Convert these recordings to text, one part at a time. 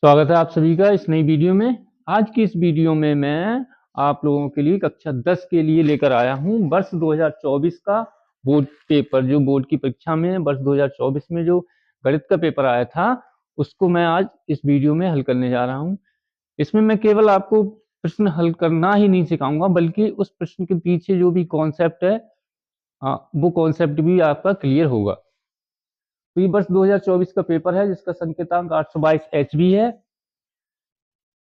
स्वागत है आप सभी का इस नई वीडियो में। आज की इस वीडियो में मैं आप लोगों के लिए कक्षा 10 के लिए लेकर आया हूं वर्ष 2024 का बोर्ड पेपर। जो बोर्ड की परीक्षा में वर्ष 2024 में जो गणित का पेपर आया था उसको मैं आज इस वीडियो में हल करने जा रहा हूं। इसमें मैं केवल आपको प्रश्न हल करना ही नहीं सिखाऊंगा, बल्कि उस प्रश्न के पीछे जो भी कॉन्सेप्ट है वो कॉन्सेप्ट भी आपका क्लियर होगा। तो ये वर्ष 2024 का पेपर है जिसका संकेतांक 822 HB है।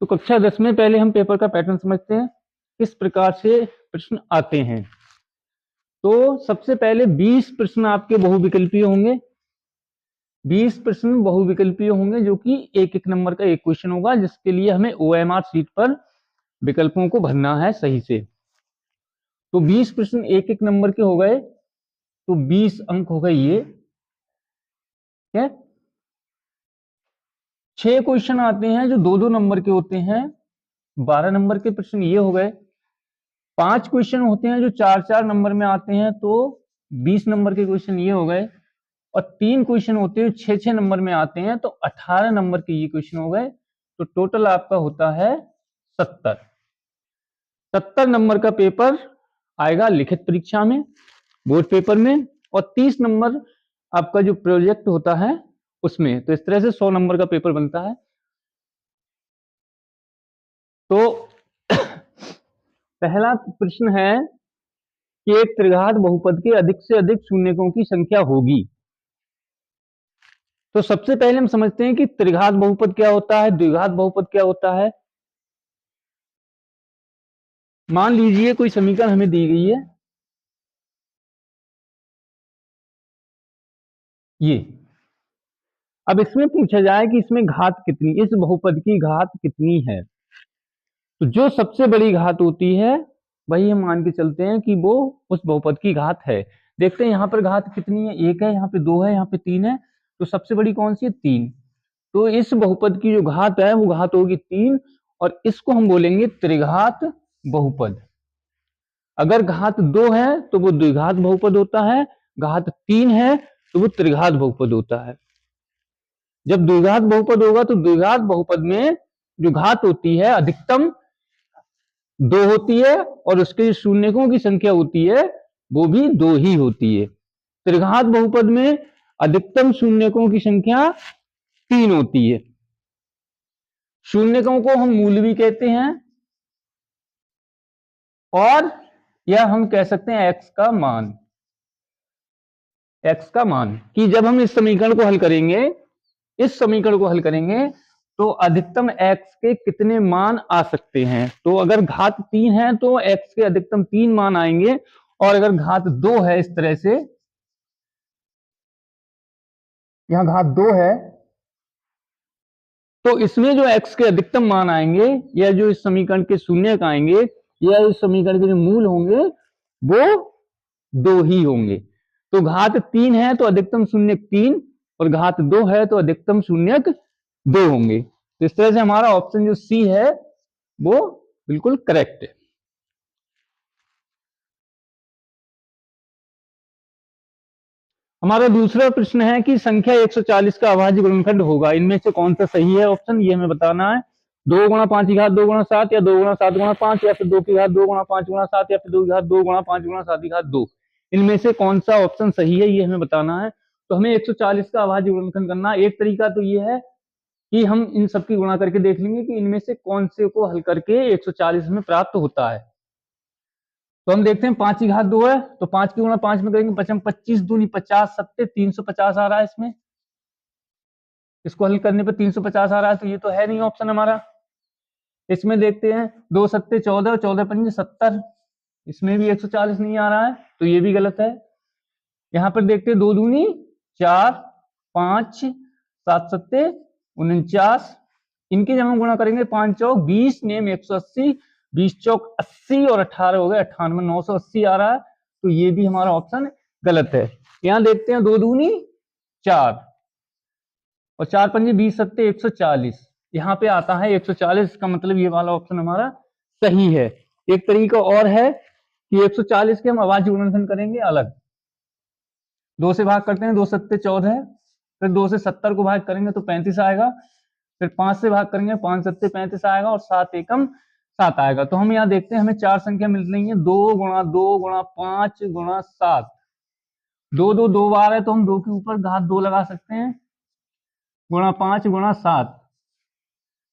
तो कक्षा 10 में पहले हम पेपर का पैटर्न समझते हैं, किस प्रकार से प्रश्न आते हैं। तो सबसे पहले 20 प्रश्न आपके बहुविकल्पीय होंगे। 20 प्रश्न बहुविकल्पीय होंगे जो कि एक एक नंबर का एक क्वेश्चन होगा, जिसके लिए हमें OMR शीट पर विकल्पों को भरना है सही से। तो 20 प्रश्न एक एक नंबर के हो गए, तो 20 अंक हो गए ये। क्या 6 क्वेश्चन आते हैं जो 2-2 नंबर के होते हैं, 12 नंबर के प्रश्न ये हो गए। 5 क्वेश्चन होते हैं जो 4-4 नंबर में आते हैं, तो 20 नंबर के क्वेश्चन ये हो गए। और 3 क्वेश्चन होते हैं 6-6 नंबर में आते हैं, तो 18 नंबर के ये क्वेश्चन हो गए। तो टोटल आपका होता है 70 नंबर का पेपर आएगा लिखित परीक्षा में, बोर्ड पेपर में। और 30 नंबर आपका जो प्रोजेक्ट होता है उसमें। तो इस तरह से 100 नंबर का पेपर बनता है। तो पहला प्रश्न है कि एक त्रिघात बहुपद के अधिक से अधिक शून्यकों की संख्या होगी। तो सबसे पहले हम समझते हैं कि त्रिघात बहुपद क्या होता है, द्विघात बहुपद क्या होता है। मान लीजिए कोई समीकरण हमें दी गई है, ये। अब इसमें पूछा जाए कि इसमें घात कितनी, इस बहुपद की घात कितनी है। तो जो सबसे बड़ी घात होती है वही हम मान के चलते हैं कि वो उस बहुपद की घात है। देखते हैं यहाँ पर घात कितनी है, 1 है, यहाँ पे 2 है, यहाँ पे 3 है। तो सबसे बड़ी कौन सी है, 3। तो इस बहुपद की जो घात है वो घात होगी 3, और इसको हम बोलेंगे त्रिघात बहुपद। अगर घात 2 है तो वो द्विघात बहुपद होता है, घात 3 है तो वो त्रिघात बहुपद होता है। जब द्विघात बहुपद होगा तो द्विघात बहुपद में जो घात होती है अधिकतम 2 होती है, और उसके शून्यकों की संख्या होती है वो भी 2 ही होती है। त्रिघात बहुपद में अधिकतम शून्यकों की संख्या 3 होती है। शून्यकों को हम मूल भी कहते हैं, और यह हम कह सकते हैं x का मान। x का मान कि जब हम इस समीकरण को हल करेंगे, तो अधिकतम x के कितने मान आ सकते हैं। तो अगर घात 3 है तो x के अधिकतम 3 मान आएंगे, और अगर घात 2 है, इस तरह से यहां घात 2 है, तो इसमें जो x के अधिकतम मान आएंगे, या जो इस समीकरण के शून्यक आएंगे, या इस समीकरण के जो मूल होंगे वो 2 ही होंगे। तो घात 3 है तो अधिकतम शून्यक 3, और घात 2 है तो अधिकतम शून्यक 2 होंगे। तो इस तरह से हमारा ऑप्शन जो सी है वो बिल्कुल करेक्ट है। हमारा दूसरा प्रश्न है कि संख्या 140 का अभाज्य गुणनखंड होगा, इनमें से कौन सा सही है ऑप्शन, ये हमें बताना है। 2 गुणा 5 की घात 2 गुणा 7, या 2 गुणा 7 गुणा 5, या फिर 2 की घात 2 गुणा 5 गुणा 7, या फिर 2 की घात 2 गुणा 5 गुणा 7 की घात 2। इनमें से कौन सा ऑप्शन सही है ये हमें बताना है। तो हमें 140 का अभाज्य गुणनखंड करना है। एक तरीका तो ये है कि हम इन सबकी गुणा करके देख लेंगे कि इनमें से कौन से को हल करके 140 में प्राप्त होता है। तो हम देखते हैं 5 की घात 2 है, तो 5 की गुणा 5 में करेंगे, 25 दूनी 50, 7 350 आ रहा है इसमें। इसको हल करने पर 350 आ रहा है, तो ये तो है नहीं ऑप्शन हमारा। इसमें देखते हैं 2 7 14 और 14 5 70, इसमें भी 140 नहीं आ रहा है, तो ये भी गलत है। यहाँ पर देखते हैं 2 दूनी 4, 5 7 7 49, इनके जब हम गुणा करेंगे 5 चौक 20 नेम 180, 20 चौक 80 और 18 हो गए 98, 980 आ रहा है, तो ये भी हमारा ऑप्शन गलत है। यहाँ देखते हैं 2 दूनी 4 और 4 पंजे 20 सत्ते 140, यहाँ पे आता है 140 का मतलब ये वाला ऑप्शन हमारा सही है। एक तरीका और है कि 140 के हम अभाज्य गुणनखंड करेंगे अलग। 2 से भाग करते हैं, 2 सत्ते 14, फिर 2 से 70 को भाग करेंगे तो 35 आएगा, फिर 5 से भाग करेंगे, 5 सत्ते 35 आएगा और 7 एकम 7 आएगा। तो हम यहाँ देखते हैं हमें 4 संख्या मिल रही है, 2 गुणा 2 गुणा 5 गुणा 7। 2 2 2 बार है तो हम 2 के ऊपर घात 2 लगा सकते हैं, गुणा 5 गुणा 7।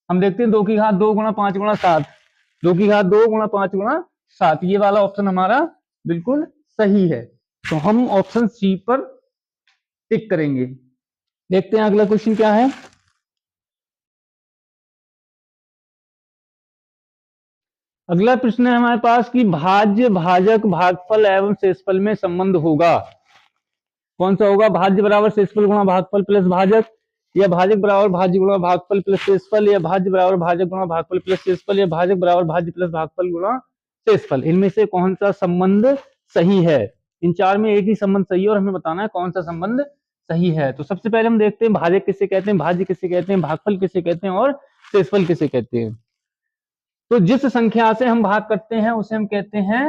हम देखते हैं 2 की घात 2 गुणा 5 गुणा 7, 2 की घात 2 गुणा 5 गुणा 7, ये वाला ऑप्शन हमारा बिल्कुल सही है। तो हम ऑप्शन सी पर टिक करेंगे। देखते हैं अगला क्वेश्चन क्या है। अगला प्रश्न है हमारे पास कि भाज्य भाजक भागफल एवं शेषफल में संबंध होगा। कौन सा होगा? भाज्य बराबर शेषफल गुणा भागफल प्लस भाजक, या भाजक बराबर भाज्य गुणा भागफल प्लस शेषफल, या भाज्य बराबर भाजक गुणा भागफल प्लस शेषफल, या भाजक बराबर भाज्य प्लस भागफल गुणा शेषफल। इनमें से कौन सा संबंध सही है? इन चार में एक ही संबंध सही है और हमें बताना है कौन सा संबंध सही है। तो सबसे पहले हम देखते हैं भाजक किसे कहते हैं, भाज्य किसे कहते हैं, भागफल किसे कहते हैं और शेषफल किसे कहते हैं। तो जिस संख्या से हम भाग करते हैं उसे हम कहते हैं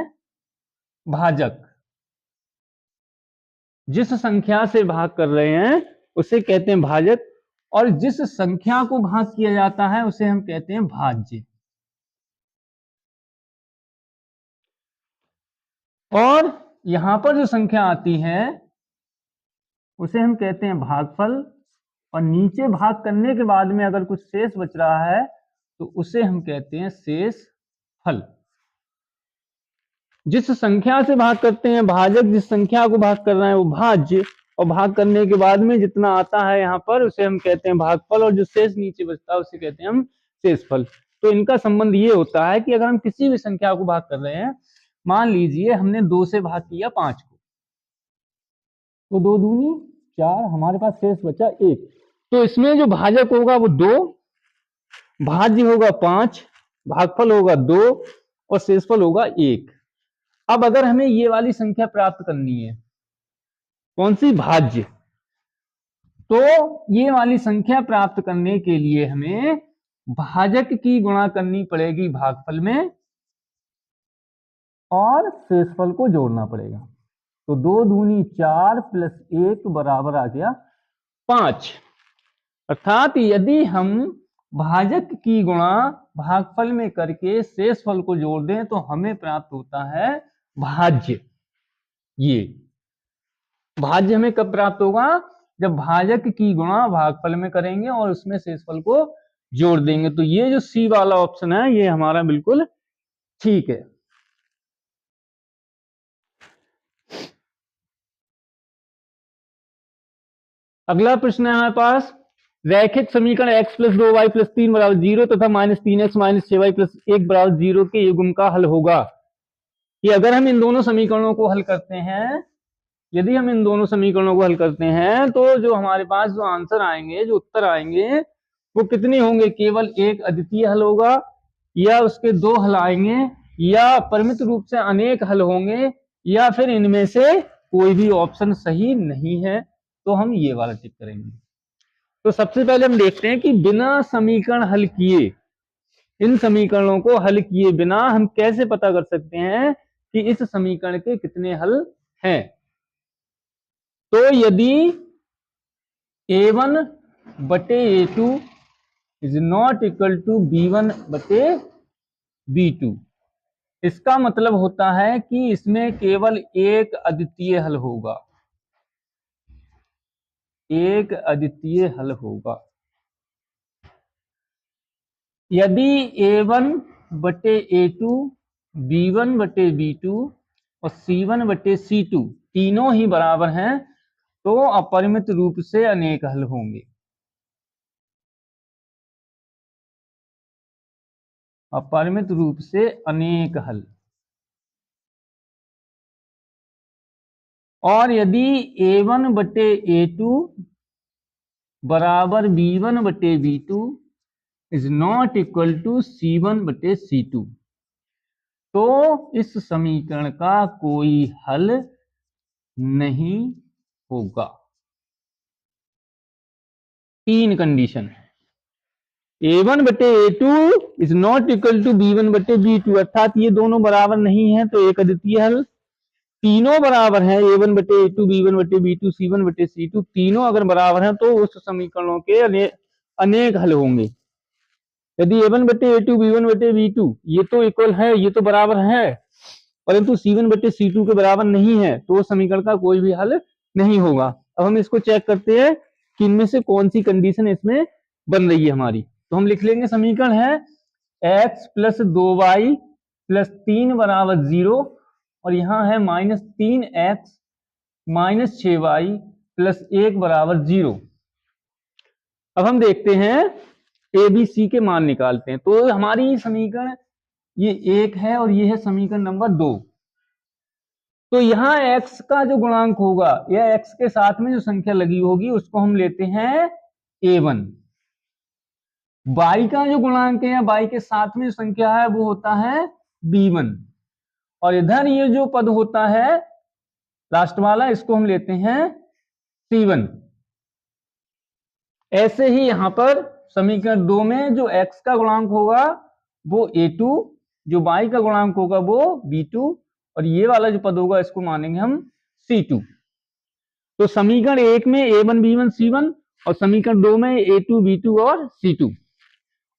भाजक। जिस संख्या से भाग कर रहे हैं उसे कहते हैं भाजक, और जिस संख्या को भाग किया जाता है उसे हम कहते हैं भाज्य। और यहां पर जो संख्या आती है उसे हम कहते हैं भागफल, और नीचे भाग करने के बाद में अगर कुछ शेष बच रहा है तो उसे हम कहते हैं शेषफल। जिस संख्या से भाग करते हैं भाजक, जिस संख्या को भाग कर रहे हैं वो भाज्य, और भाग करने के बाद में जितना आता है यहाँ पर उसे हम कहते हैं भागफल, और जो शेष नीचे बचता है उसे कहते हैं हम शेषफल। तो इनका संबंध ये होता है कि अगर हम किसी भी संख्या को भाग कर रहे हैं, मान लीजिए हमने 2 से भाग किया 5 को, तो 2 दूनी 4, हमारे पास शेष बचा 1। तो इसमें जो भाजक होगा वो 2, भाज्य होगा 5, भागफल होगा 2 और शेषफल होगा 1। अब अगर हमें ये वाली संख्या प्राप्त करनी है, कौन सी? भाज्य। तो ये वाली संख्या प्राप्त करने के लिए हमें भाजक की गुणा करनी पड़ेगी भागफल में और शेषफल को जोड़ना पड़ेगा। तो 2 दूनी 4 प्लस 1 बराबर आ गया 5। अर्थात यदि हम भाजक की गुणा भागफल में करके शेषफल को जोड़ दें तो हमें प्राप्त होता है भाज्य। ये भाज्य हमें कब प्राप्त होगा? जब भाजक की गुणा भागफल में करेंगे और उसमें शेषफल को जोड़ देंगे। तो ये जो सी वाला ऑप्शन है ये हमारा बिल्कुल ठीक है। अगला प्रश्न है हमारे पास, रैखिक समीकरण x प्लस 2y प्लस 3 बराबर 0 तथा minus 3x minus 6y plus 1 बराबर 0 के युग्म का हल होगा। कि अगर हम इन दोनों समीकरणों को हल करते हैं, यदि हम इन दोनों समीकरणों को हल करते हैं तो जो हमारे पास जो आंसर आएंगे, जो उत्तर आएंगे वो कितने होंगे? केवल एक अद्वितीय हल होगा, या उसके 2 हल आएंगे, या परिमित रूप से अनेक हल होंगे, या फिर इनमें से कोई भी ऑप्शन सही नहीं है। तो हम ये वाला टिक करेंगे। तो सबसे पहले हम देखते हैं कि बिना समीकरण हल किए, इन समीकरणों को हल किए बिना हम कैसे पता कर सकते हैं कि इस समीकरण के कितने हल हैं। तो यदि a1 बटे a2 is not equal to b1 बटे b2, इसका मतलब होता है कि इसमें केवल एक अद्वितीय हल होगा, एक अद्वितीय हल होगा। यदि a1 बटे a2, b1 बटे b2 और c1 बटे c2 तीनों ही बराबर हैं तो अपरिमित रूप से अनेक हल होंगे। अपरिमित रूप से अनेक हल। और यदि a1 बटे a2 बराबर b1 बटे b2 is not equal to c1 बटे c2, तो इस समीकरण का कोई हल नहीं होगा। 3 कंडीशन है। a1 बटे a2 is not equal to b1 बटे b2, अर्थात ये दोनों बराबर नहीं है तो एक अद्वितीय हल। तीनों बराबर हैं, a1 बटे a2, b1 बटे b2, c1 बटे c2, तीनों अगर बराबर हैं तो उस समीकरणों के अनेक हल होंगे। यदि a1/a2 b1/b2 ये तो इक्वल है, ये तो बराबर है, परंतु c1/c2 के बराबर नहीं है, तो समीकरण का कोई भी हल नहीं होगा। अब हम इसको चेक करते हैं कि इनमें से कौन सी कंडीशन इसमें बन रही है हमारी। तो हम लिख लेंगे समीकरण है x + 2y + 3 = 0 और यहाँ है -3x - 6y + 1 = 0। अब हम देखते हैं ए बी सी के मान निकालते हैं। तो हमारी समीकरण ये 1 है और ये है समीकरण नंबर 2। तो यहाँ x का जो गुणांक होगा या x के साथ में जो संख्या लगी होगी उसको हम लेते हैं a1। y का जो गुणांक है या y के साथ में जो संख्या है वो होता है b1 और इधर ये जो पद होता है लास्ट वाला इसको हम लेते हैं c1। ऐसे ही यहां पर समीकरण 2 में जो x का गुणांक होगा वो a2, जो y का गुणांक होगा वो b2 और ये वाला जो पद होगा इसको मानेंगे हम c2। तो समीकरण 1 में a1 b1 c1 और समीकरण 2 में a2 b2 और c2।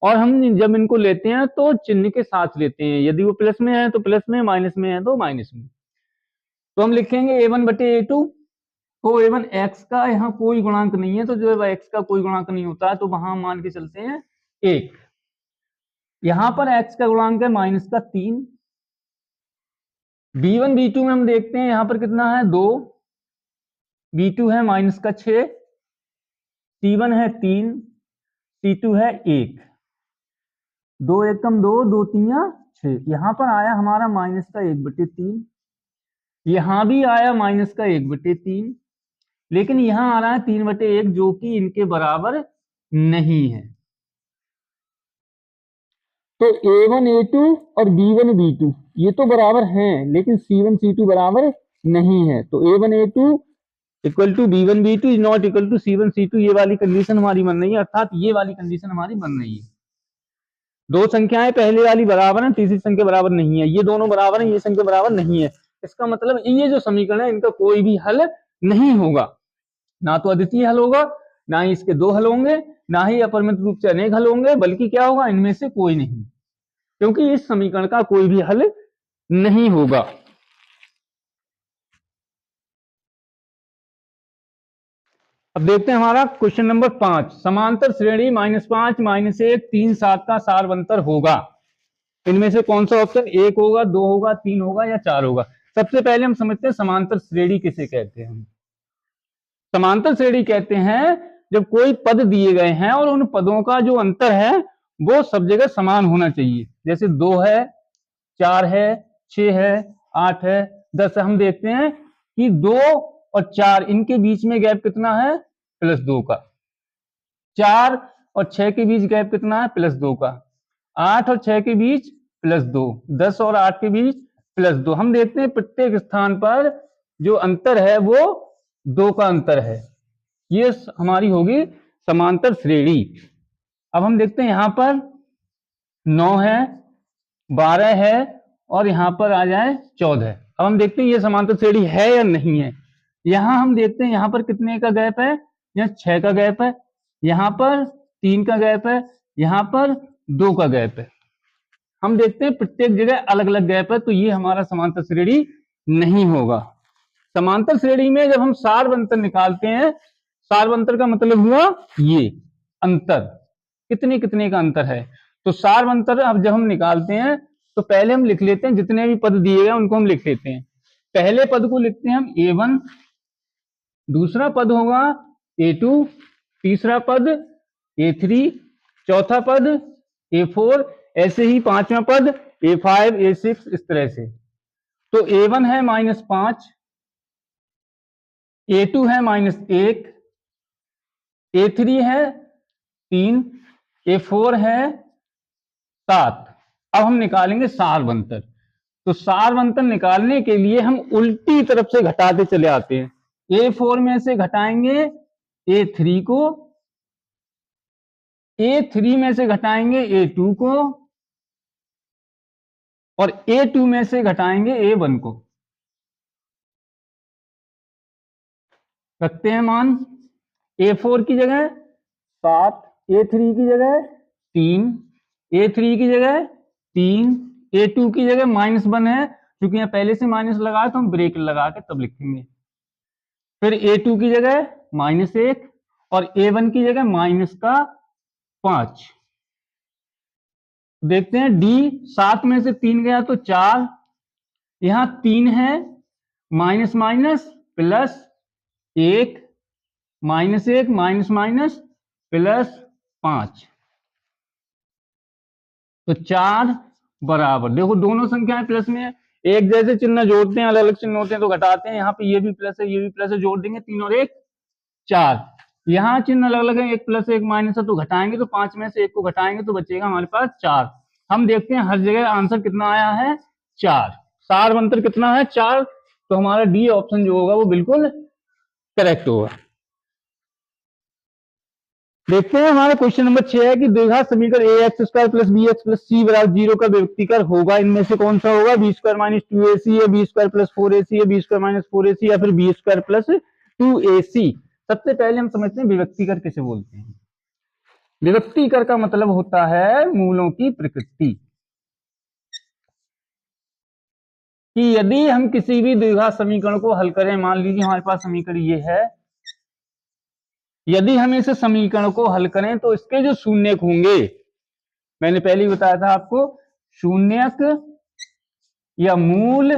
और हम जब इनको लेते हैं तो चिन्ह के साथ लेते हैं, यदि वो प्लस में है तो प्लस में, माइनस में है तो माइनस में। तो हम लिखेंगे a1/a2। तो a1 x का यहाँ कोई गुणांक नहीं है, तो जो है x का कोई गुणांक नहीं होता है तो वहां मान के चलते हैं 1। यहां पर x का गुणांक है -3। b1 b2 में हम देखते हैं यहां पर कितना है 2, b2 है -6, c1 है 3, c2 है 1। 2 एकम 2, 2 तिया 6। यहां पर आया हमारा -1/3, यहां भी आया -1/3, लेकिन यहां आ रहा है 3/1 जो कि इनके बराबर नहीं है। तो a1 a2 और b1 b2 ये तो बराबर हैं, लेकिन c1 c2 बराबर नहीं है। तो a1 a2 = b1 b2 is not equal to c1 c2, ये वाली कंडीशन हमारी बन रही है, अर्थात ये वाली कंडीशन हमारी बन रही है। दो संख्याएं पहले वाली बराबर है, तीसरी संख्या बराबर नहीं है, ये दोनों बराबर है, ये संख्या बराबर नहीं है। इसका मतलब ये जो समीकरण है इनका कोई भी हल नहीं होगा, ना तो अद्वितीय हल होगा, ना ही इसके दो हल होंगे, ना ही अपरिमित रूप से अनेक हल होंगे, बल्कि क्या होगा इनमें से कोई नहीं, क्योंकि इस समीकरण का कोई भी हल नहीं होगा। अब देखते हैं हमारा क्वेश्चन नंबर 5। समांतर श्रेणी -5 -1 3 7 का सारवंतर होगा। इनमें से कौन सा ऑप्शन 1 होगा, 2 होगा, 3 होगा या 4 होगा। सबसे पहले हम समझते हैं समांतर श्रेणी किसे कहते हैं। समांतर श्रेणी कहते हैं जब कोई पद दिए गए हैं और उन पदों का जो अंतर है वो सब जगह समान होना चाहिए। जैसे 2 है, 4 है, 6 है, 8 है, 10 है। हम देखते हैं कि 2 और 4 इनके बीच में गैप कितना है, +2 का। 4 और 6 के बीच गैप कितना है, +2 का। 8 और 6 के बीच +2, 10 और 8 के बीच +2। हम देखते हैं प्रत्येक स्थान पर जो अंतर है वो 2 का अंतर है। ये हमारी होगी समांतर श्रेणी। अब हम देखते हैं यहां पर 9 है, 12 है और यहां पर आ जाए 14। अब हम देखते हैं ये समांतर श्रेणी है या नहीं है। यहां हम देखते हैं यहां पर कितने का गैप है, यहाँ 6 का गैप है, यहां पर 3 का गैप है, यहां पर 2 का गैप है। हम देखते हैं प्रत्येक जगह अलग अलग गैप है, तो ये हमारा समांतर श्रेणी नहीं होगा। समांतर श्रेणी में जब हम सारवंतर निकालते हैं, सारवंतर का मतलब हुआ ये अंतर, कितने कितने का अंतर है। तो सारवंतर अब जब हम निकालते हैं तो पहले हम लिख लेते हैं जितने भी पद दिए गए उनको हम लिख लेते हैं। पहले पद को लिखते हैं हम a1, दूसरा पद होगा a2, तीसरा पद a3, चौथा पद a4, ऐसे ही पांचवा पद a5 a6, इस तरह से। तो a1 है -5, a2 है -1, a3 है 3, a4 है 7। अब हम निकालेंगे सारवंतर। तो सारवंतर निकालने के लिए हम उल्टी तरफ से घटाते चले आते हैं। a4 में से घटाएंगे a3 को, a3 में से घटाएंगे a2 को और a2 में से घटाएंगे a1 को। रखते हैं मान, a4 की जगह 7, A3 की जगह 3, A3 की जगह 3, A2 की जगह -1 है, क्योंकि यहाँ पहले से माइनस लगा है तो हम ब्रेक लगा के तब लिखेंगे। फिर A2 की जगह -1 और A1 की जगह -5। देखते हैं डी, 7 में से 3 गया तो 4, यहां 3 है, minus minus plus 1, -1 minus minus plus 5, तो 4 बराबर, देखो दोनों संख्याएं प्लस में है, एक जैसे चिन्ह जोड़ते हैं, अलग अलग चिन्ह होते हैं तो घटाते हैं, यहाँ पे ये भी प्लस है ये भी प्लस है, जोड़ देंगे 3 और 1 4, यहाँ चिन्ह अलग अलग है, 1 प्लस 1 माइनस है तो घटाएंगे, तो 5 में से 1 को घटाएंगे तो बचेगा हमारे पास 4। हम देखते हैं हर जगह आंसर कितना आया है 4, सार अंतर कितना है 4, तो हमारा डी ऑप्शन जो होगा वो बिल्कुल करेक्ट होगा। देखते हैं हमारा क्वेश्चन नंबर 6 है कि द्विघात समीकरण ax² + bx + c = 0 का व्यक्तिकर होगा, इनमें से कौन सा होगा, b² - 2ac है, b² + 4ac है, b² - 4ac या फिर b² + 2ac। सबसे पहले हम समझते हैं विभक्तिकर किसे बोलते हैं। विभक्तिकर का मतलब होता है मूलों की प्रकृति, कि यदि हम किसी भी द्विघात समीकरण को हल करें, मान लीजिए हमारे पास समीकरण ये है, यदि हम इस समीकरण को हल करें तो इसके जो शून्यक होंगे, मैंने पहले ही बताया था आपको, शून्यक या मूल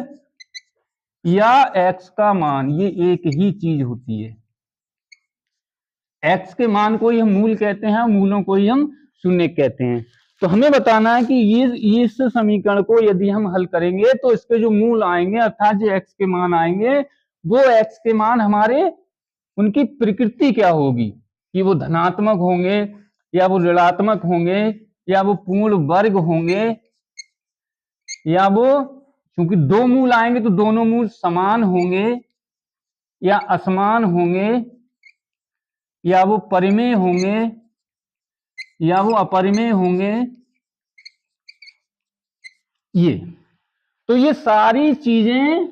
या x का मान, ये एक ही चीज होती है। x के मान को ही हम मूल कहते हैं, मूलों को ही हम शून्यक कहते हैं। तो हमें बताना है कि ये इस समीकरण को यदि हम हल करेंगे तो इसके जो मूल आएंगे, अर्थात जो x के मान आएंगे, वो x के मान हमारे, उनकी प्रकृति क्या होगी, कि वो धनात्मक होंगे या वो ऋणात्मक होंगे या वो पूर्ण वर्ग होंगे, या वो, क्योंकि दो मूल आएंगे तो दोनों मूल समान होंगे या असमान होंगे, या वो परिमेय होंगे या वो अपरिमेय होंगे। ये सारी चीजें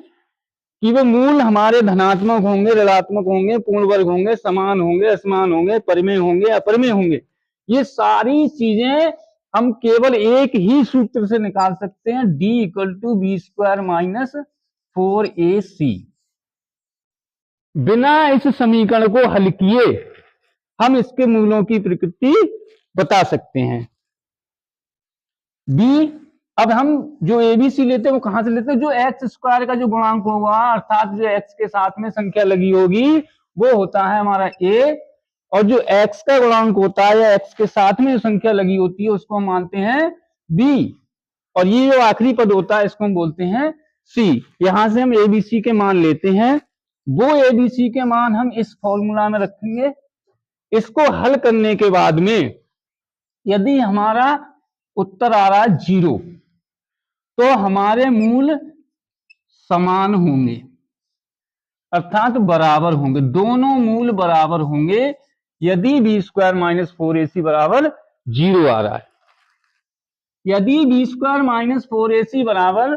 कि वो मूल हमारे धनात्मक होंगे, ऋणात्मक होंगे, पूर्ण वर्ग होंगे, समान होंगे, असमान होंगे, परिमेय होंगे, अपरिमेय होंगे, ये सारी चीजें हम केवल एक ही सूत्र से निकाल सकते हैं, d = b² - 4ac। बिना इस समीकरण को हल किए हम इसके मूलों की प्रकृति बता सकते हैं। b, अब हम जो एबीसी लेते हैं वो कहां से लेते हैं, जो x² का जो गुणांक होगा, अर्थात जो x के साथ में संख्या लगी होगी, वो होता है हमारा a, और जो x का गुणांक होता है या x के साथ में जो संख्या लगी होती है उसको हम मानते हैं b, और ये जो आखिरी पद होता है इसको हम बोलते हैं c। यहां से हम एबीसी के मान लेते हैं, वो एबीसी के मान हम इस फॉर्मूला में रखेंगे। इसको हल करने के बाद में यदि हमारा उत्तर आ रहा है 0, तो हमारे मूल समान होंगे, अर्थात बराबर होंगे, दोनों मूल बराबर होंगे, यदि b² - 4ac बराबर 0 आ रहा है। यदि b² - 4ac बराबर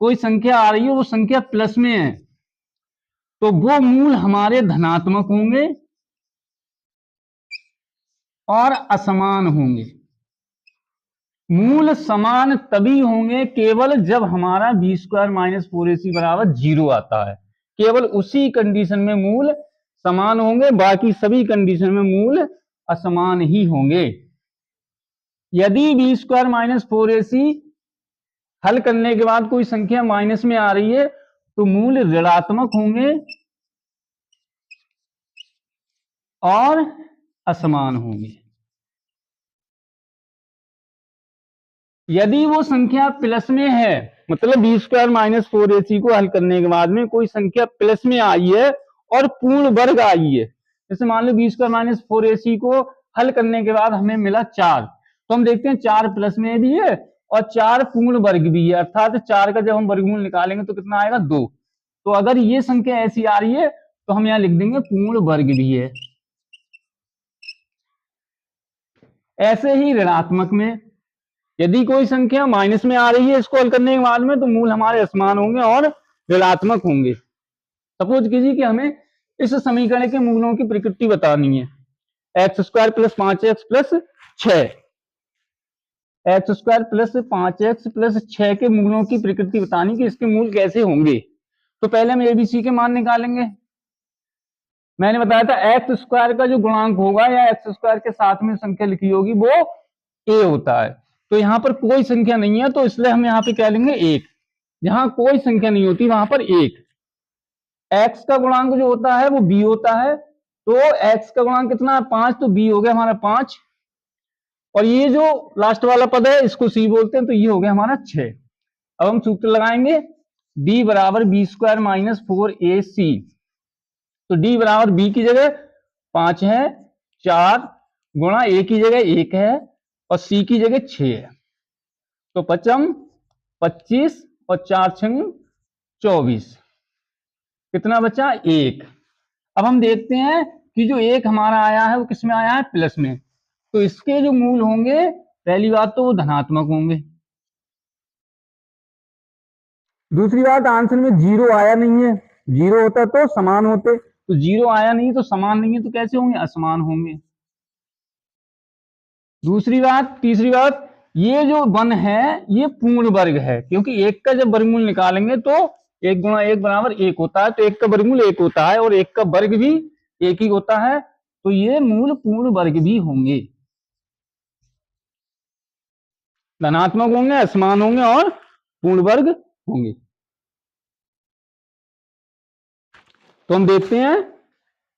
कोई संख्या आ रही है, वो संख्या प्लस में है, तो वो मूल हमारे धनात्मक होंगे और असमान होंगे। मूल समान तभी होंगे केवल जब हमारा b² - 4ac बराबर 0 आता है, केवल उसी कंडीशन में मूल समान होंगे, बाकी सभी कंडीशन में मूल असमान ही होंगे। यदि b² - 4ac हल करने के बाद कोई संख्या माइनस में आ रही है तो मूल ऋणात्मक होंगे और असमान होंगे। यदि वो संख्या प्लस में है, मतलब b² - 4ac को हल करने के बाद में कोई संख्या प्लस में आई है और पूर्ण वर्ग आई है, जैसे मान लो b² - 4ac को हल करने के बाद हमें मिला 4, तो हम देखते हैं 4 प्लस में भी है और 4 पूर्ण वर्ग भी है, अर्थात 4 का जब हम वर्गमूल निकालेंगे तो कितना आएगा 2। तो अगर ये संख्या ऐसी आ रही है तो हम यहां लिख देंगे पूर्ण वर्ग भी है। ऐसे ही ऋणात्मक में यदि कोई संख्या माइनस में आ रही है इसको हल करने के बाद में, तो मूल हमारे असमान होंगे और ऋणात्मक होंगे। सपोज कीजिए कि हमें इस समीकरण के मूलों की प्रकृति बतानी है, x square plus 5x plus 6, x square plus 5x plus 6 के मूलों की प्रकृति बतानी कि इसके मूल कैसे होंगे। तो पहले हम एबीसी के मान निकालेंगे। मैंने बताया था एक्स स्क्वायर का जो गुणांक होगा या एक्स स्क्वायर के साथ में संख्या लिखी होगी वो ए होता है। तो यहाँ पर कोई संख्या नहीं है तो इसलिए हम यहाँ पे क्या लेंगे 1। जहां कोई संख्या नहीं होती वहां पर 1। एक्स का गुणांक जो होता है वो बी होता है। तो एक्स का गुणांक कितना है 5, तो बी हो गया हमारा 5। और ये जो लास्ट वाला पद है इसको सी बोलते हैं, तो ये हो गया हमारा 6। अब हम सूत्र लगाएंगे डी बराबर बी स्क्वायर माइनस 4ac। तो डी बराबर बी की जगह 5 है, 4 गुणा ए की जगह 1 है और सी की जगह 6 है। तो 5 25 और 4 6 24, कितना बचा 1। अब हम देखते हैं कि जो 1 हमारा आया है वो किस में आया है प्लस में। तो इसके जो मूल होंगे पहली बात तो वो धनात्मक होंगे। दूसरी बात आंसर में 0 आया नहीं है, 0 होता तो समान होते, तो 0 आया नहीं तो समान नहीं है, तो कैसे होंगे असमान होंगे। दूसरी बात, तीसरी बात, ये जो 1 है ये पूर्ण वर्ग है, क्योंकि 1 का जब वर्गमूल निकालेंगे तो 1 गुणा 1 बराबर 1 होता है, तो 1 का वर्गमूल 1 होता है और 1 का वर्ग भी 1 ही होता है, तो ये मूल पूर्ण वर्ग भी होंगे, धनात्मक होंगे, असमान होंगे और पूर्ण वर्ग होंगे। तो हम देखते हैं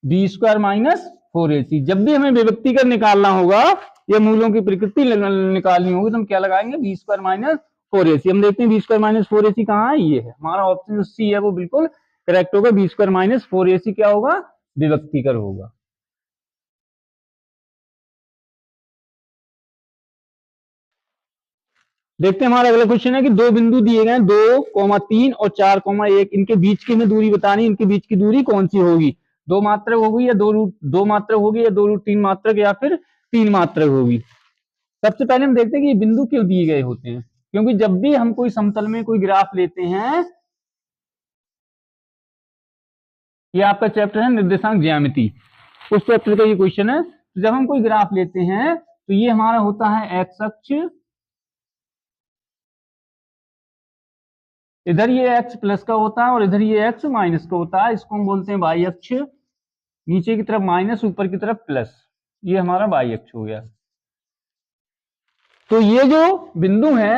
बी स्क्वायर माइनस 4ac। जब भी हमें विभक्ति कर निकालना होगा या मूलों की प्रकृति निकालनी होगी तो हम क्या लगाएंगे बी स्क्वायर माइनस 4ac। हम देखते हैं बी स्क्वायर माइनस 4ac कहाँ है, ये है हमारा ऑप्शन जो सी है वो बिल्कुल करेक्ट होगा। बी स्क्वायर माइनस 4ac क्या होगा विभक्ति कर होगा। देखते हैं हमारा अगला क्वेश्चन है कि दो बिंदु दिए गए 2, 3 और 4, 1, इनके बीच की हमें दूरी बतानी, इनके बीच की दूरी कौन सी होगी, 2 मात्रक होगी या 2 मात्रक होगी या 2 रूट 3 मात्रक या फिर 3 मात्रक होगी। सबसे पहले हम देखते हैं कि ये बिंदु क्यों दिए गए होते हैं, क्योंकि जब भी हम कोई समतल में कोई ग्राफ लेते हैं, ये आपका चैप्टर है निर्देशांक ज्यामिति, उस चैप्टर का ये क्वेश्चन है। तो जब हम कोई ग्राफ लेते हैं तो ये हमारा होता है एक्स अक्ष, इधर ये x प्लस का होता है और इधर ये x माइनस का होता है, इसको हम बोलते हैं y अक्ष। नीचे की तरफ माइनस, ऊपर की तरफ प्लस, ये हमारा y अक्ष हो गया। तो ये जो बिंदु है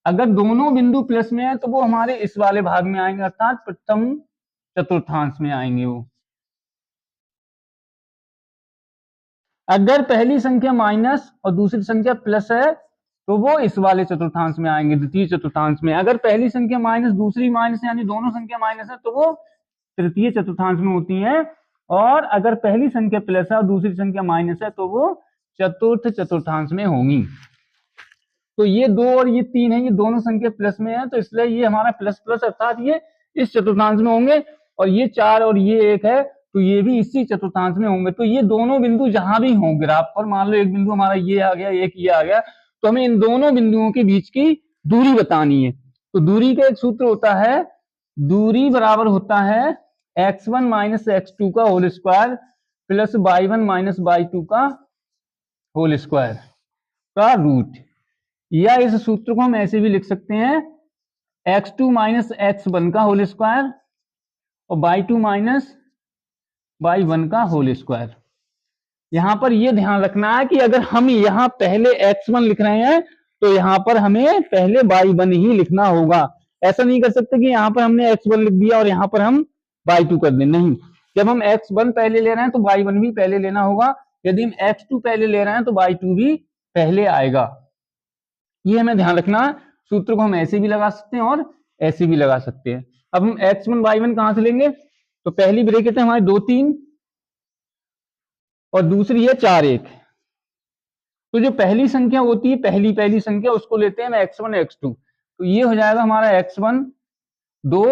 अगर दोनों बिंदु प्लस में है तो वो हमारे इस वाले भाग में आएंगे, अर्थात प्रथम चतुर्थांश में आएंगे वो। अगर पहली संख्या माइनस और दूसरी संख्या प्लस है तो वो इस वाले चतुर्थांश में आएंगे, द्वितीय चतुर्थांश में। अगर पहली संख्या माइनस दूसरी माइनस यानी दोनों संख्या माइनस है तो वो तृतीय चतुर्थांश में होती है, और अगर पहली संख्या प्लस है और दूसरी संख्या माइनस है तो वो चतुर्थ चतुर्थांश में होंगी। तो ये 2 और ये 3 है, ये दोनों संख्या प्लस में है, तो इसलिए ये हमारा प्लस प्लस अर्थात ये इस चतुर्थांश में होंगे, और ये 4 और ये 1 है तो ये भी इसी चतुर्थांश में होंगे। तो ये दोनों बिंदु जहां भी हों ग्राफ पर, मान लो एक बिंदु हमारा ये आ गया, एक ये आ गया, तो हमें इन दोनों बिंदुओं के बीच की दूरी बतानी है। तो दूरी का एक सूत्र होता है, दूरी बराबर होता है x1 माइनस x2 का whole square plus y1 minus y2 का होल स्क्वायर का रूट, या इस सूत्र को हम ऐसे भी लिख सकते हैं x2 माइनस x1 का होल स्क्वायर और y2 माइनस y1 का होल स्क्वायर। यहां पर यह ध्यान रखना है कि अगर हम यहां पहले x1 लिख रहे हैं तो यहां पर हमें पहले y1 ही लिखना होगा। ऐसा नहीं कर सकते कि यहां पर हमने x1 लिख दिया और यहां पर हम y2 कर दें, नहीं। जब हम x1 पहले ले रहे हैं तो y1 भी पहले लेना होगा, यदि हम x2 पहले ले रहे हैं तो y2 भी पहले आएगा। ये हमें ध्यान रखना है। सूत्र को हम ऐसे भी लगा सकते हैं और ऐसे भी लगा सकते हैं। अब हम x1 y1 कहां से लेंगे, तो पहली ब्रैकेट है हमारी 2 3 और दूसरी है 4 1। तो जो पहली संख्या होती है, पहली संख्या, उसको लेते हैं x1 x2, तो ये हो जाएगा हमारा x1 2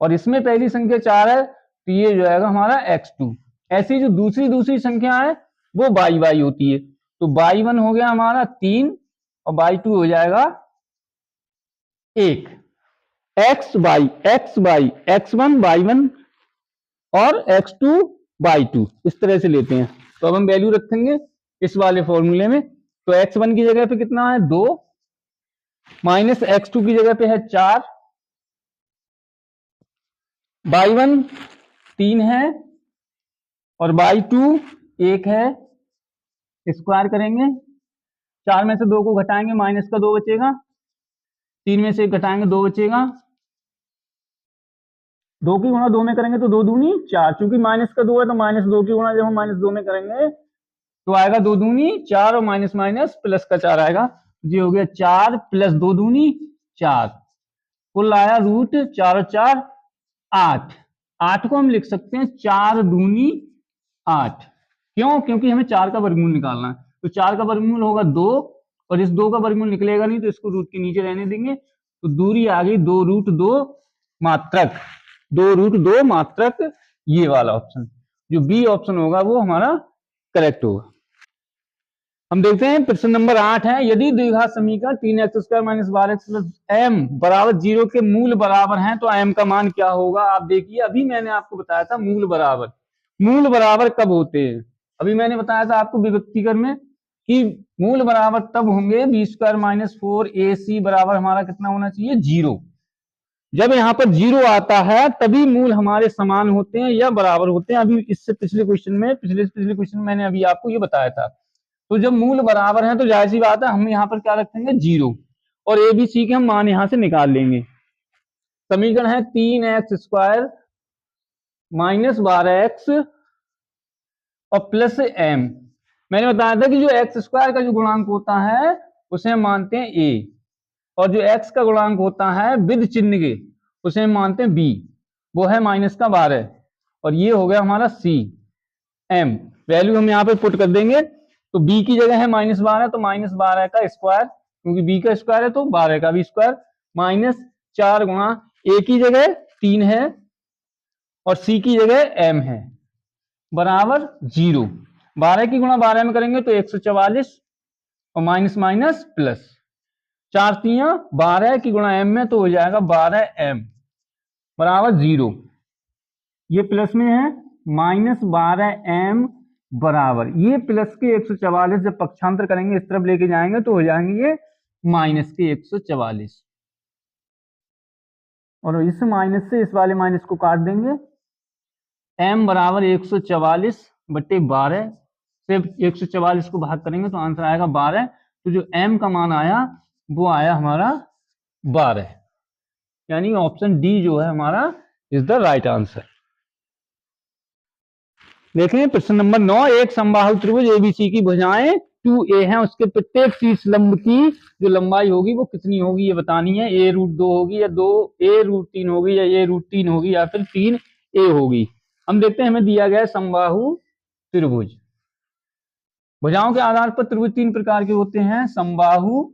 और इसमें पहली संख्या 4 है तो ये जो आएगा हमारा x2। ऐसी जो दूसरी संख्या है वो y होती है, तो y1 हो गया हमारा 3 और y2 हो जाएगा 1। x y x1 y1 और x2 y2 इस तरह से लेते हैं। तो अब हम वैल्यू रखेंगे इस वाले फॉर्मूले में। तो x1 की जगह पे कितना है 2, माइनस x2 की जगह पे है 4, y1 3 है और y2 1 है। स्क्वायर करेंगे, 4 में से 2 को घटाएंगे माइनस का 2 बचेगा, 3 में से 1 घटाएंगे 2 बचेगा, 2 की गुणा 2 में करेंगे तो 2 दूनी 4, चूंकि माइनस का 2 है तो माइनस 2 की गुणा जब हम माइनस 2 में करेंगे तो आएगा 2 दूनी 4 और माइनस माइनस प्लस का 4 आएगा। ये हो गया 4 प्लस 2 दूनी 4, कुल आया रूट 4 और 4 8। 8 को हम लिख सकते हैं 4 दूनी 8। क्यों? क्योंकि हमें 4 का वर्गमूल निकालना है। तो 4 का वर्गमूल होगा 2 और इस 2 का वर्गमूल निकलेगा नहीं तो इसको रूट के नीचे रहने देंगे। तो दूरी आ गई 2 रूट 2 मात्रक, 2 रूट 2 मात्रक। ये वाला ऑप्शन जो बी ऑप्शन होगा वो हमारा करेक्ट होगा। हम देखते हैं प्रश्न नंबर 8 है, यदि द्विघात समीकरण 3x² minus 12x plus m बराबर 0 के मूल बराबर हैं तो m का मान क्या होगा। आप देखिए, अभी मैंने आपको बताया था मूल बराबर कब होते हैं। अभी मैंने बताया था आपको विभक्तिकर में कि मूल बराबर तब होंगे b² माइनस 4ac बराबर हमारा कितना होना चाहिए 0। जब यहाँ पर 0 आता है तभी मूल हमारे समान होते हैं या बराबर होते हैं। अभी इससे पिछले क्वेश्चन में पिछले क्वेश्चन में मैंने अभी आपको ये बताया था। तो जब मूल बराबर है तो जाहिर सी बात है हम यहाँ पर क्या रखेंगे 0 और ए बी सी के हम मान यहाँ से निकाल लेंगे। समीकरण है 3x² माइनस 12x और प्लस m। मैंने बताया था कि जो x² का जो गुणांक होता है उसे हम मानते हैं a और जो x का गुणांक होता है विद चिन्ह के उसे हम मानते हैं b, वो है माइनस का 12 और ये हो गया हमारा c। m वैल्यू हम यहाँ पे पुट कर देंगे तो b की जगह है माइनस 12 तो माइनस 12 का स्क्वायर, क्योंकि b का स्क्वायर है तो 12 का भी स्क्वायर, माइनस 4 गुणा a की जगह 3 है और c की जगह m है बराबर 0। 12 की गुणा 12 में करेंगे तो 144 और माइनस माइनस प्लस 4 3 12 की गुणा m में तो हो जाएगा 12m बराबर 0। ये प्लस में है माइनस 12m बराबर ये प्लस के 144 जब पक्षांतर करेंगे इस तरफ लेके जाएंगे तो हो जाएंगे ये माइनस के 144 और इस माइनस से इस वाले माइनस को काट देंगे। m बराबर 144 बट्टे 12 से 144 को भाग करेंगे तो आंसर आएगा 12। तो जो m का मान आया वो आया हमारा 12, यानी ऑप्शन डी जो है हमारा इज द राइट आंसर। देखें प्रश्न नंबर 9, एक समबाहु त्रिभुज एबीसी की भुजाएं 2a हैं, उसके प्रत्येक शीर्ष लंब की जो लंबाई होगी वो कितनी होगी ये बतानी है। a रूट 2 होगी या 2a रूट 3 होगी या a रूट 3 होगी या फिर 3a होगी। हम देखते हैं हमें दिया गया है समबाहु त्रिभुज। भुजाओं के आधार पर त्रिभुज 3 प्रकार के होते हैं, समबाहु,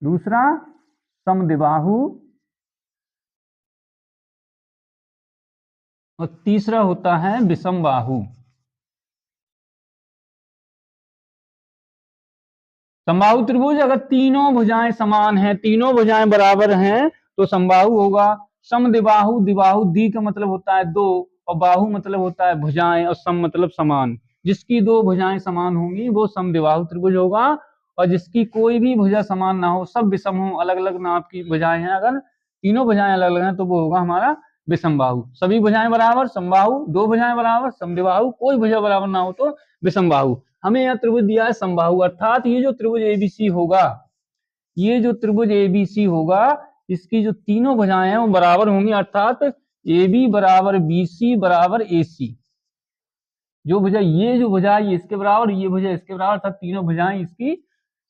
दूसरा समद्विबाहु और तीसरा होता है विषमबाहु। समबाहु त्रिभुज अगर तीनों भुजाएं समान हैं, तीनों भुजाएं बराबर हैं तो समबाहु होगा। समद्विबाहु, द्विबाहु, द्वि का मतलब होता है दो और बाहु मतलब होता है भुजाएं और सम मतलब समान। जिसकी दो भुजाएं समान होंगी वो समद्विबाहु त्रिभुज होगा और जिसकी कोई भी भुजा समान ना हो, सब विषम हो, अलग अलग नाप की भुजाएं हैं, अगर तीनों भुजाएं अलग अलग हैं तो वो होगा हमारा विषमबाहु। सभी भुजाएं बराबर समबाहु, दो भुजाएं बराबर समद्विबाहु, कोई भुजा बराबर ना हो तो विषमबाहु। हमें यह त्रिभुज दिया है समबाहु, अर्थात ये जो त्रिभुज एबीसी होगा, ये जो त्रिभुज एबीसी होगा इसकी जो तीनों भुजाएं हैं वो बराबर होंगी, अर्थात AB बराबर BC बराबर AC। जो भुजा ये जो भुजा ये इसके बराबर, ये भुजा इसके बराबर, अर्थात तीनों भुजाएं इसकी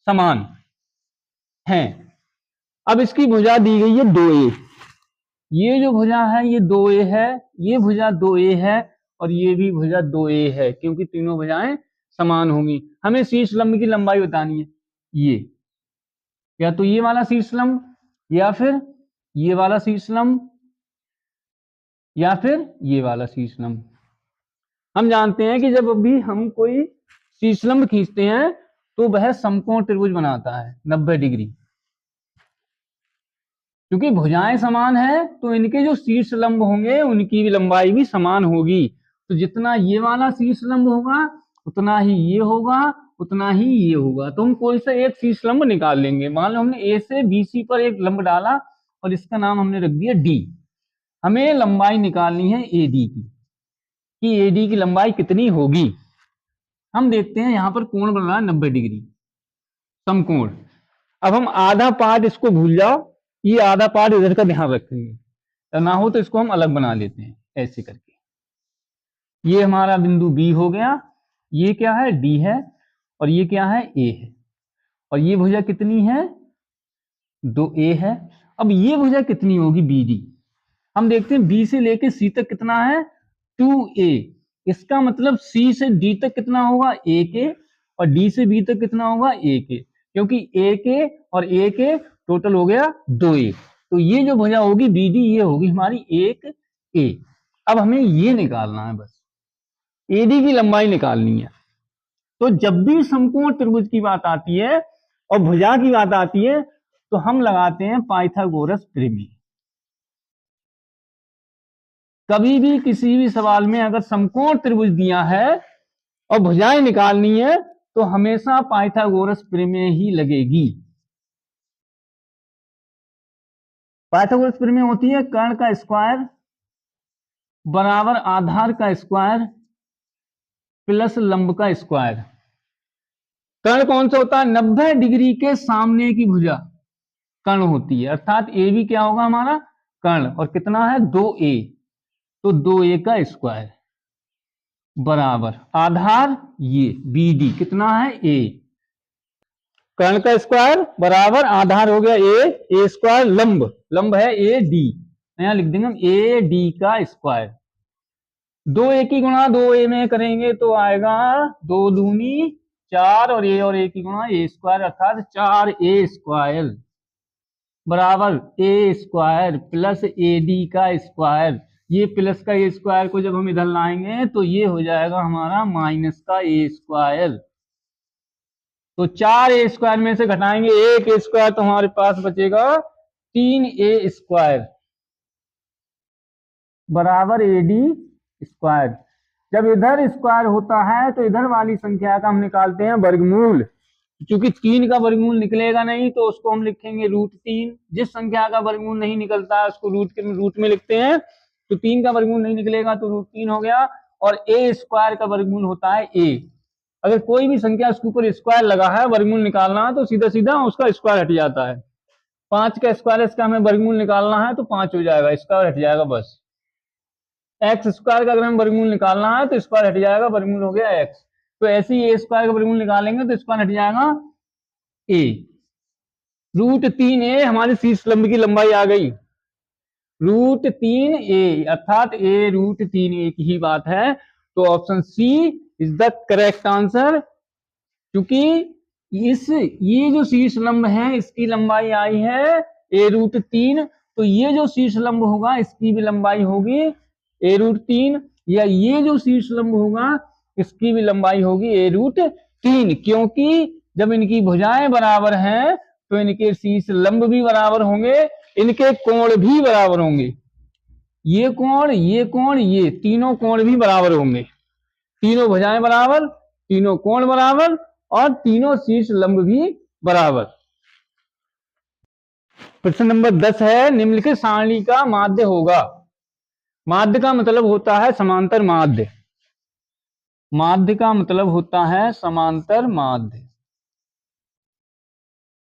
समान हैं। अब इसकी भुजा दी गई है 2a, ये जो भुजा है ये 2a है, ये भुजा 2a है और ये भी भुजा 2a है, क्योंकि तीनों भुजाएं समान होंगी। हमें शीर्ष लंब की लंबाई बतानी है, ये या तो ये वाला शीर्ष लंब या फिर ये वाला शीर्ष लंब या फिर ये वाला शीर्ष लंब। हम जानते हैं कि जब भी हम कोई शीर्ष लंब खींचते हैं तो वह समकोण त्रिभुज बनाता है 90 डिग्री। क्योंकि भुजाएं समान है तो इनके जो शीर्ष लंब होंगे उनकी भी लंबाई भी समान होगी तो जितना ये वाला शीर्ष लंब होगा उतना ही ये होगा, उतना ही ये होगा। तो हम कोई सा एक शीर्ष लंब निकाल लेंगे। मान लो हमने ए से बीसी पर एक लंब डाला और इसका नाम हमने रख दिया डी। हमें लंबाई निकालनी है एडी की, कि एडी की लंबाई कितनी होगी। हम देखते हैं यहाँ पर कोण बन रहा है 90 डिग्री समकोण। अब हम आधा पार्ट इसको भूल जाओ, ये आधा पार्ट इधर का ध्यान रखेंगे, ना हो तो इसको हम अलग बना लेते हैं ऐसे करके। ये हमारा बिंदु बी हो गया, ये क्या है डी है, और ये क्या है ए है, और ये भुजा कितनी है 2a है। अब ये भुजा कितनी होगी BD। हम देखते हैं बी से लेके सी तक कितना है 2a, इसका मतलब सी से डी तक कितना होगा a के, और डी से बी तक कितना होगा a के, क्योंकि a के और a के टोटल हो गया 2a। तो ये जो भुजा होगी BD ये होगी हमारी 1a। अब हमें ये निकालना है, बस AD की लंबाई निकालनी है। तो जब भी समकोण त्रिभुज की बात आती है और भुजा की बात आती है तो हम लगाते हैं पाइथागोरस प्रमेय। कभी भी किसी भी सवाल में अगर समकोण त्रिभुज दिया है और भुजाएं निकालनी है तो हमेशा पाइथागोरस प्रमेय ही लगेगी। पाइथागोरस प्रमेय होती है कर्ण का स्क्वायर बराबर आधार का स्क्वायर प्लस लंब का स्क्वायर। कर्ण कौन सा होता है 90 डिग्री के सामने की भुजा कर्ण होती है, अर्थात ए भी क्या होगा हमारा कर्ण, और कितना है 2a, तो 2a का स्क्वायर बराबर आधार ये BD कितना है a, कर्ण का स्क्वायर बराबर आधार हो गया a स्क्वायर, लंब है AD, यहां लिख देंगे हम AD का स्क्वायर। 2a की गुणा 2a में करेंगे तो आएगा 2 दूनी 4 और a की गुणा a स्क्वायर, अर्थात 4a स्क्वायर बराबर a स्क्वायर प्लस AD का स्क्वायर। ये प्लस का a स्क्वायर को जब हम इधर लाएंगे तो ये हो जाएगा हमारा माइनस का a स्क्वायर। तो 4a स्क्वायर में से घटाएंगे 1a स्क्वायर तो हमारे पास बचेगा 3a स्क्वायर बराबर AD स्क्वायर। जब इधर स्क्वायर होता है तो इधर वाली संख्या का हम निकालते हैं वर्गमूल। क्योंकि 3 का वर्गमूल निकलेगा नहीं तो उसको हम लिखेंगे √3। जिस संख्या का वर्गमूल नहीं निकलता है उसको रूट में लिखते हैं। तो 3 का वर्गमूल नहीं निकलेगा तो √3 हो गया, और a स्क्वायर का वर्गमूल होता है a। अगर कोई भी संख्या उसके ऊपर स्क्वायर लगा है वर्गमूल निकालना है तो सीधा सीधा उसका स्क्वायर हट जाता है। 5 का स्क्वायर इसका हमें वर्गमूल निकालना है तो 5 हो जाएगा, स्क्वायर हट जाएगा बस। x स्क्वायर का अगर हमें वर्गमूल निकालना है तो स्क्वायर हट जाएगा, वर्गमूल हो गया x। तो ऐसे ही a स्क्वायर का वर्गमूल निकालेंगे तो स्क्वायर हट जाएगा a। √3a हमारी शीर्ष लंब की लंबाई आ गई, √3a अर्थात a √3a की ही बात है। तो option C is the correct answer, क्योंकि ये जो शीर्ष लंब है इसकी लंबाई आई है a √3, तो ये जो शीर्ष लंब होगा इसकी भी लंबाई होगी a √3, या ये जो शीर्ष लंब होगा इसकी भी लंबाई होगी a √3, क्योंकि जब इनकी भुजाएं बराबर हैं तो इनके शीर्ष लंब भी बराबर होंगे, इनके कोण भी बराबर होंगे। ये कोण ये तीनों कोण भी बराबर होंगे, तीनों भुजाएं बराबर, तीनों कोण बराबर, और तीनों शीर्ष लंब भी बराबर। प्रश्न नंबर 10 है निम्नलिखित सारणी का माध्य होगा। माध्य का मतलब होता है समांतर माध्य, माध्य का मतलब होता है समांतर माध्य,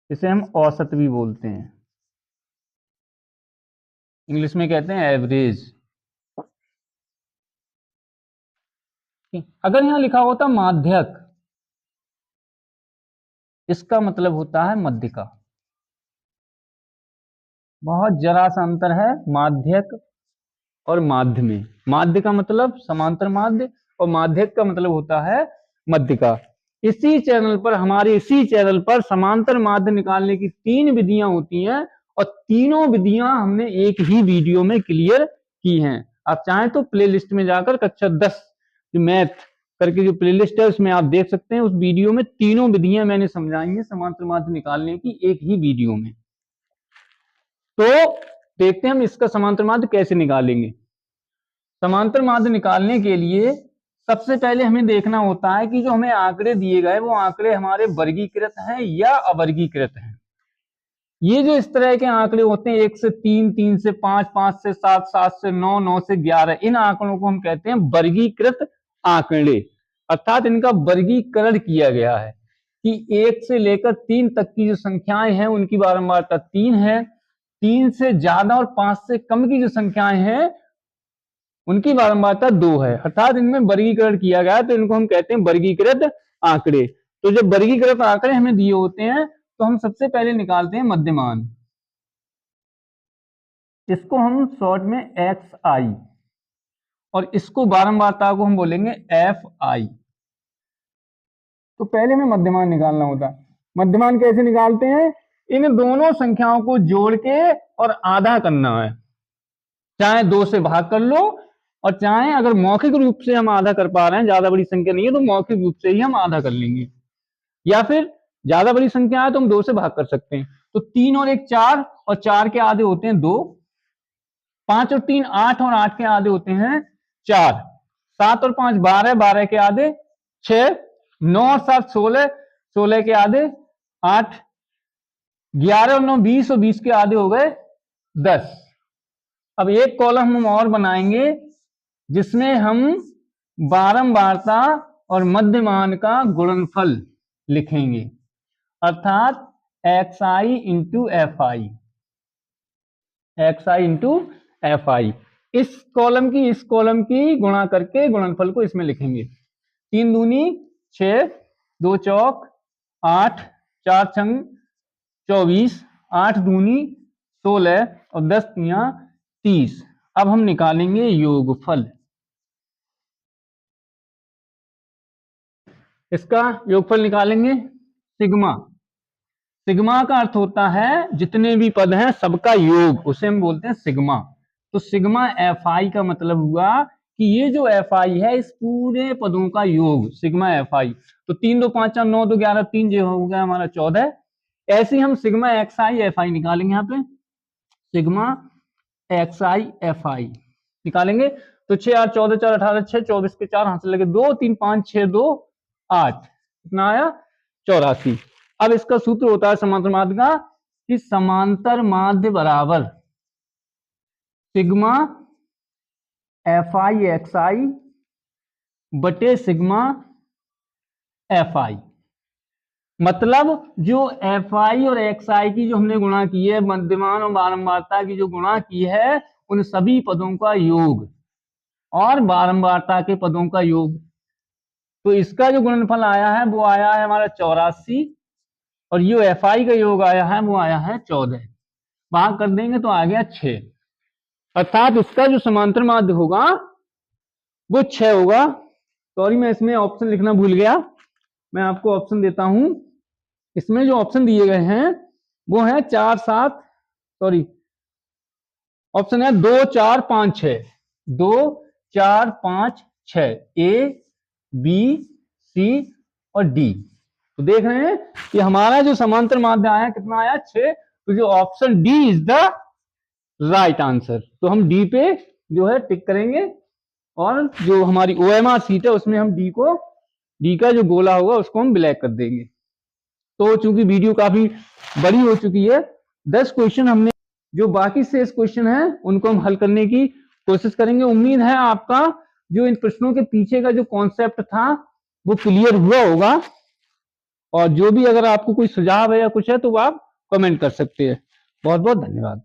इसे हम औसत भी बोलते हैं, इंग्लिश में कहते हैं एवरेज। अगर यहां लिखा होता माध्यक, इसका मतलब होता है मध्य का। बहुत जरा सा अंतर है माध्यक और माध्य में। माध्य का मतलब समांतर माध्य और माध्यक का मतलब होता है मध्य का। इसी चैनल पर, हमारे इसी चैनल पर समांतर माध्य निकालने की 3 विधियां होती हैं, और तीनों विधियां हमने एक ही वीडियो में क्लियर की हैं। आप चाहें तो प्लेलिस्ट में जाकर कक्षा 10 मैथ करके जो प्लेलिस्ट है उसमें आप देख सकते हैं। उस वीडियो में तीनों विधियां मैंने समझाई हैं समांतर माध्य निकालने की एक ही वीडियो में। तो देखते हैं हम इसका समांतर माध्य कैसे निकालेंगे। समांतर माध्य निकालने के लिए सबसे पहले हमें देखना होता है कि जो हमें आंकड़े दिए गए वो आंकड़े हमारे वर्गीकृत हैं या अवर्गीकृत हैं। ये जो इस तरह के आंकड़े होते हैं 1 से 3, 3 से 5, 5 से 7, 7 से 9, 9 से 11, इन आंकड़ों को हम कहते हैं वर्गीकृत आंकड़े, अर्थात इनका वर्गीकरण किया गया है कि 1 से लेकर 3 तक की जो संख्याएं हैं उनकी बारंबारता 3 है, 3 से ज्यादा और 5 से कम की जो संख्याएं हैं उनकी बारंबारता 2 है, अर्थात इनमें वर्गीकरण किया गया है, तो इनको हम कहते हैं वर्गीकृत आंकड़े। तो जब वर्गीकृत आंकड़े हमें दिए होते हैं तो हम सबसे पहले निकालते हैं मध्यमान, इसको हम शॉर्ट में एक्स आई, और इसको बारंबारता को हम बोलेंगे एफ आई। तो पहले हमें मध्यमान निकालना होता है। मध्यमान कैसे निकालते हैं? इन दोनों संख्याओं को जोड़ के और आधा करना है, चाहे 2 से भाग कर लो और चाहे अगर मौखिक रूप से हम आधा कर पा रहे हैं, ज्यादा बड़ी संख्या नहीं है तो मौखिक रूप से ही हम आधा कर लेंगे, या फिर ज्यादा बड़ी संख्या है तो हम 2 से भाग कर सकते हैं। तो 3 और 1 4, और 4 के आधे होते हैं 2, 5 और 3 8, और 8 के आधे होते हैं 4, 7 और 5 12, 12 के आधे 6, 9 और 7 16, 16 के आधे 8, 11 और 9 20, और 20 के आधे हो गए 10। अब एक कॉलम हम और बनाएंगे जिसमें हम बारंबारता और मध्यमान का गुणनफल लिखेंगे, अर्थात x I into F I, x I into F I. इस कॉलम की गुणा करके गुणनफल को इसमें लिखेंगे। 3 दूनी 6, 2 चौक 8, 4 छंग 24, 8 दूनी 16, और 10 तियां 30। अब हम निकालेंगे योगफल। इसका योगफल निकालेंगे सिग्मा। सिग्मा का अर्थ होता है जितने भी पद हैं सबका योग, उसे हम बोलते हैं सिग्मा। तो सिग्मा एफ आई का मतलब हुआ कि ये जो एफ आई है इस पूरे पदों का योग, सिग्मा एफ आई। तो 3 2 5 4 9 2 11 3 जो हो गया हमारा 14। ऐसे ही हम sigma x I F I निकालेंगे, यहाँ पे sigma x I F I निकालेंगे। तो 6 8 14 4 18 6, 24 के 4 हाथ से लगे 2 3 5 6 2 8, कितना आया 84। अब इसका सूत्र होता है समांतर माध्य का कि समांतर माध्य बराबर सिग्मा एफ आई एक्स आई बटे सिग्मा एफ आई। मतलब जो एफ आई और एक्स आई की जो हमने गुणा की है, मध्यमान और बारंबारता की जो गुणा की है, उन सभी पदों का योग और बारंबारता के पदों का योग। तो इसका जो गुणनफल आया है वो आया है हमारा 84, और जो एफ आई का योग आया है वो आया है 14। भाग कर देंगे तो आ गया 6, अर्थात इसका जो समांतर माध्य होगा वो 6 होगा। सॉरी, मैं इसमें ऑप्शन लिखना भूल गया, मैं आपको ऑप्शन देता हूं। इसमें जो ऑप्शन दिए गए हैं वो है 4 7, सॉरी, ऑप्शन है 2 4 5 6, 2 4 5 6, ए बी सी और डी। तो देख रहे हैं कि हमारा जो समांतर माध्य आया कितना आया 6। तो जो option D is the right answer. तो हम डी पे जो है टिक करेंगे, और जो हमारी OMR सीट है उसमें हम डी का जो गोला होगा उसको हम ब्लैक कर देंगे। तो चूंकि वीडियो काफी बड़ी हो चुकी है, 10 क्वेश्चन हमने, जो बाकी शेष क्वेश्चन है उनको हम हल करने की कोशिश करेंगे। उम्मीद है आपका जो इन प्रश्नों के पीछे का जो कॉन्सेप्ट था वो क्लियर हुआ होगा, और जो भी अगर आपको कोई सुझाव है या कुछ है तो आप कमेंट कर सकते हैं। बहुत बहुत धन्यवाद।